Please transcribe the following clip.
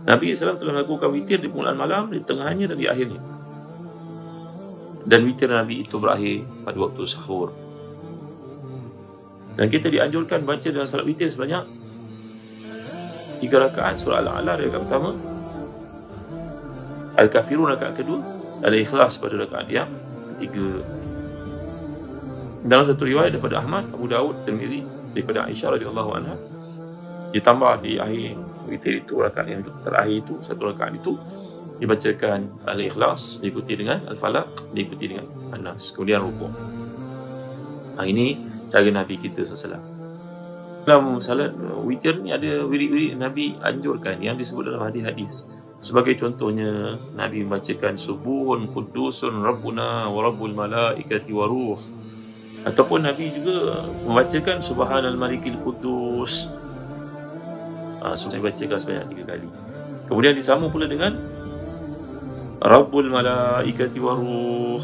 Nabi SAW telah melakukan witir di permulaan malam, di tengahnya dan di akhirnya. Dan witir Nabi itu berakhir pada waktu sahur. Dan kita dianjurkan baca dalam salat witir sebanyak 3 rakaat surah Al-A'la rakaat pertama, Al-Kafirun rakaat kedua, Al-Ikhlas pada rakaat yang ketiga. Dalam satu riwayat daripada Ahmad, Abu Dawud, Tirmizi, daripada Aisyah radhiyallahu anha, ditambah di akhir witir itu, rakaat yang terakhir itu, satu rakaat itu dibacakan Al-Ikhlas, diikuti dengan Al-Falaq, diikuti dengan An-Nas, kemudian rukuk. Ini cara Nabi kita SAW. Dalam salat witir ni ada wirid-wirid Nabi anjurkan yang disebut dalam hadis-hadis. Sebagai contohnya, Nabi membacakan Subuhun Qudusun Rabbuna wa Rabbul Malaikati wa Ruh. Ataupun Nabi juga membacakan Subhanal Malikil Qudus. Saya bacakan sebanyak 3 kali. Kemudian disambung pula dengan Rabbul Malaikati wa Ruh.